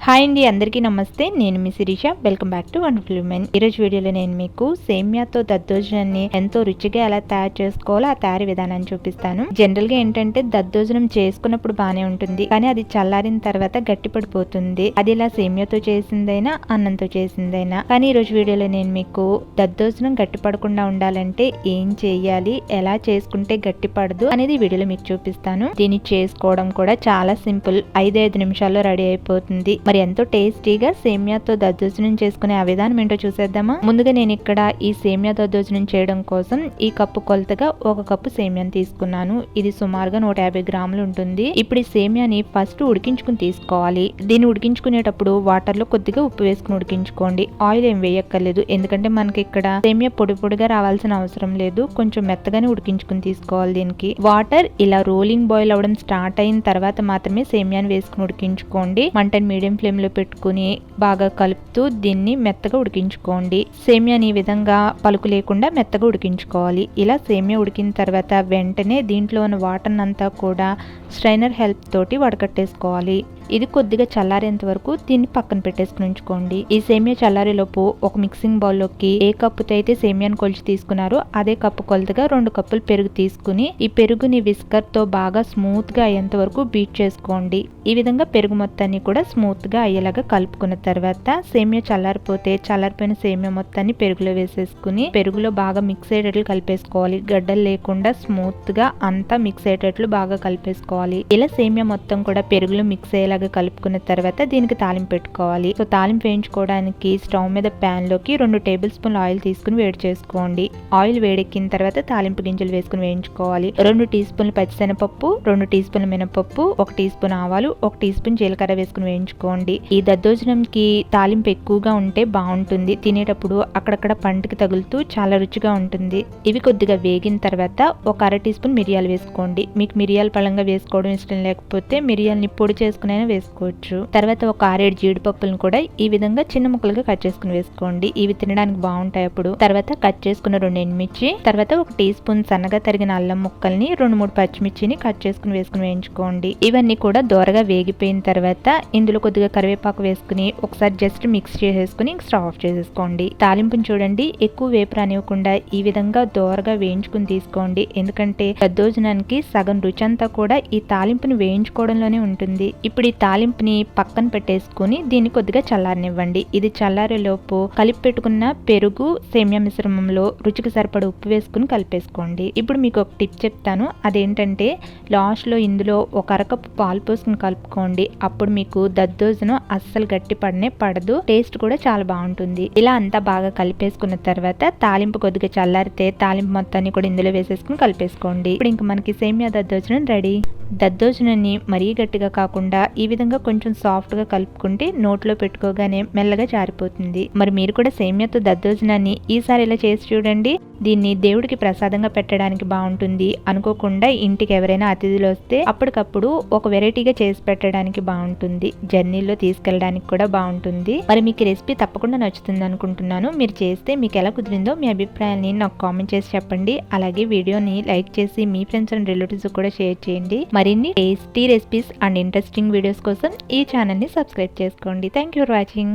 Hi అండి, అందరికీ నమస్తే. నేను మీ Sirisha. Welcome back to wonderful women. ఈరోజు వీడియోలో నేను మీకు సేమియాతో దద్దోజనాన్ని ఎంతో రుచిగా ఎలా తయారు చేసుకోవాలో ఆ తయారీ విధానాన్ని చూపిస్తాను. జనరల్ గా ఏంటంటే దద్దోజనం చేసుకున్నప్పుడు బానే ఉంటుంది, కానీ అది చల్లారిన తర్వాత గట్టి పడిపోతుంది. అది ఇలా సేమియాతో చేసిందైనా అన్నంతో చేసిందైనా. కానీ ఈరోజు వీడియోలో నేను మీకు దద్దోజనం గట్టి పడకుండా ఉండాలంటే ఏం చేయాలి, ఎలా చేసుకుంటే గట్టి పడదు అనేది వీడియోలో మీకు చూపిస్తాను. దీన్ని చేసుకోవడం కూడా చాలా సింపుల్, 5 నిమిషాల్లో రెడీ అయిపోతుంది. మరి ఎంతో టేస్టీగా సేమియాతో దద్దోజనం చేసుకునే ఆ విధానం ఏంటో చూసేద్దామా. ముందుగా నేను ఇక్కడ ఈ సేమియా దద్దోజనం చేయడం కోసం ఈ కప్పు కొలతగా 1 కప్పు సేమియాని తీసుకున్నాను. ఇది సుమారుగా 150 గ్రాములు ఉంటుంది. ఇప్పుడు ఈ సేమియాని ఫస్ట్ ఉడికించుకుని తీసుకోవాలి. దీన్ని ఉడికించుకునేటప్పుడు వాటర్ లో కొద్దిగా ఉప్పు వేసుకుని ఉడికించుకోండి. ఆయిల్ ఏం వేయక్కర్లేదు, ఎందుకంటే మనకి ఇక్కడ సేమియా పొడి పొడిగా రావాల్సిన అవసరం లేదు. కొంచెం మెత్తగానే ఉడికించుకుని తీసుకోవాలి. దీనికి వాటర్ ఇలా రోలింగ్ బాయిల్ అవడం స్టార్ట్ అయిన తర్వాత మాత్రమే సేమియాని వేసుకుని ఉడికించుకోండి. మంటని మీడియం ఫ్లేమ్ లో పెట్టుకుని బాగా కలుపుతూ దీన్ని మెత్తగా ఉడికించుకోండి. సేమియాని ఈ విధంగా పలుకు లేకుండా మెత్తగా ఉడికించుకోవాలి. ఇలా సేమియా ఉడికిన తర్వాత వెంటనే దీంట్లో ఉన్న వాటర్ అంతా కూడా స్ట్రైనర్ హెల్ప్ తోటి వడకట్టేసుకోవాలి. ఇది కొద్దిగా చల్లారేంత వరకు దీన్ని పక్కన పెట్టేసుకుని ఉంచుకోండి. ఈ సేమియా చల్లారేలోపు ఒక మిక్సింగ్ బౌల్లోకి ఏ కప్పుతో అయితే సేమియాను కొలిచి తీసుకున్నారో అదే కప్పు కొలతగా 2 కప్పులు పెరుగు తీసుకుని ఈ పెరుగుని విస్కర్ తో బాగా స్మూత్ గా అయ్యేంత వరకు బీట్ చేసుకోండి. ఈ విధంగా పెరుగు మొత్తాన్ని కూడా స్మూత్ గా అయ్యేలాగా కలుపుకున్న తర్వాత సేమియా చల్లారిపోతే చల్లారిపోయిన సేమియా మొత్తాన్ని పెరుగులో వేసేసుకుని పెరుగులో బాగా మిక్స్ అయ్యేటట్లు కలిపేసుకోవాలి. గడ్డలు లేకుండా స్మూత్ గా అంతా మిక్స్ అయ్యేటట్లు బాగా కలిపేసుకోవాలి. ఇలా సేమియా మొత్తం కూడా పెరుగులో మిక్స్ అయ్యేలా కలుపుకున్న తర్వాత దీనికి తాలింపు పెట్టుకోవాలి. సో తాలింపు వేయించుకోవడానికి స్టవ్ మీద ప్యాన్ లోకి 2 టేబుల్ స్పూన్ల ఆయిల్ తీసుకుని వేడి చేసుకోండి. ఆయిల్ వేడెక్కిన తర్వాత తాలింపు గింజలు వేసుకుని వేయించుకోవాలి. 2 టీ స్పూన్ల పచ్చిశనగపప్పు, 2 టీ స్పూన్ల మినపప్పు, 1 టీ స్పూన్ ఆవాలు, 1 టీ స్పూన్ జీలకర్ర వేసుకుని వేయించుకోండి. ఈ దద్దోజనంకి తాలింపు ఎక్కువగా ఉంటే బాగుంటుంది. తినేటప్పుడు అక్కడక్కడ పంటికి తగులుతూ చాలా రుచిగా ఉంటుంది. ఇవి కొద్దిగా వేగిన తర్వాత ఒక 1/2 టీ స్పూన్ మిరియాలు వేసుకోండి. మీకు మిరియాల పళంగా వేసుకోవడం ఇష్టం లేకపోతే మిరియాలని పొడి చేసుకునే వేసుకోవచ్చు. తర్వాత ఒక 6-7 జీడిపప్పులను కూడా ఈ విధంగా చిన్న ముక్కలుగా కట్ చేసుకుని వేసుకోండి. ఇవి తినడానికి బాగుంటాయి అప్పుడు. తర్వాత కట్ చేసుకున్న 2 ఎండుమిర్చి, తర్వాత 1 టీ స్పూన్ సన్నగా తరిగిన అల్లం ముక్కల్ని, 2-3 పచ్చిమిర్చిని కట్ చేసుకుని వేసుకుని వేయించుకోండి. ఇవన్నీ కూడా దోరగా వేగిపోయిన తర్వాత ఇందులో కొద్దిగా కరివేపాకు వేసుకుని ఒకసారి జస్ట్ మిక్స్ చేసేసుకుని స్టవ్ ఆఫ్ చేసేసుకోండి. తాలింపుని చూడండి, ఎక్కువ వేపు రానివ్వకుండా ఈ విధంగా దోరగా వేయించుకుని తీసుకోండి. ఎందుకంటే దద్దోజనానికి సగం రుచి అంతా కూడా ఈ తాలింపుని వేయించుకోవడంలోనే ఉంటుంది. ఇప్పుడు ఈ తాలింపుని పక్కన పెట్టేసుకుని దీన్ని కొద్దిగా చల్లారనివ్వండి. ఇది చల్లారేలోపు కలిపి పెట్టుకున్న పెరుగు సేమియా మిశ్రమంలో రుచికి సరిపడ ఉప్పు వేసుకుని కలిపేసుకోండి. ఇప్పుడు మీకు ఒక టిప్ చెప్తాను. అదేంటంటే లాస్ట్ లో ఇందులో ఒక 1/2 కప్పు పాలు పోసుకుని కలుపుకోండి. అప్పుడు మీకు దద్దోజనం అస్సలు గట్టి పడదు, టేస్ట్ కూడా చాలా బాగుంటుంది. ఇలా అంతా బాగా కలిపేసుకున్న తర్వాత తాలింపు కొద్దిగా చల్లారితే తాలింపు మొత్తాన్ని కూడా ఇందులో వేసేసుకుని కలిపేసుకోండి. ఇప్పుడు ఇంకా మనకి సేమియా దద్దోజనం రెడీ. దద్దోజనాన్ని మరీ గట్టిగా కాకుండా ఈ విధంగా కొంచెం సాఫ్ట్ గా కలుపుకుంటే నోట్లో పెట్టుకోగానే మెల్లగా జారిపోతుంది. మరి మీరు కూడా సేమియాతో దద్దోజనాన్ని ఈసారి ఇలా చేసి చూడండి. దీన్ని దేవుడికి ప్రసాదంగా పెట్టడానికి బాగుంటుంది. అనుకోకుండా ఇంటికి ఎవరైనా అతిథులు వస్తే అప్పటికప్పుడు ఒక వెరైటీగా చేసి పెట్టడానికి బాగుంటుంది. జర్నీలో తీసుకెళ్ళడానికి కూడా బాగుంటుంది. మరి మీకు రెసిపీ తప్పకుండా నచ్చుతుంది అనుకుంటున్నాను. మీరు చేస్తే మీకు ఎలా కుదిరిందో మీ అభిప్రాయాన్ని నాకు కామెంట్ చేసి చెప్పండి. అలాగే వీడియోని లైక్ చేసి మీ ఫ్రెండ్స్ అండ్ రిలేటివ్స్ కూడా షేర్ చేయండి. మరిన్ని tasty recipes and interesting videos కోసం ఈ ఛానల్ ని సబ్స్క్రైబ్ చేసుకోండి. Thank you for watching.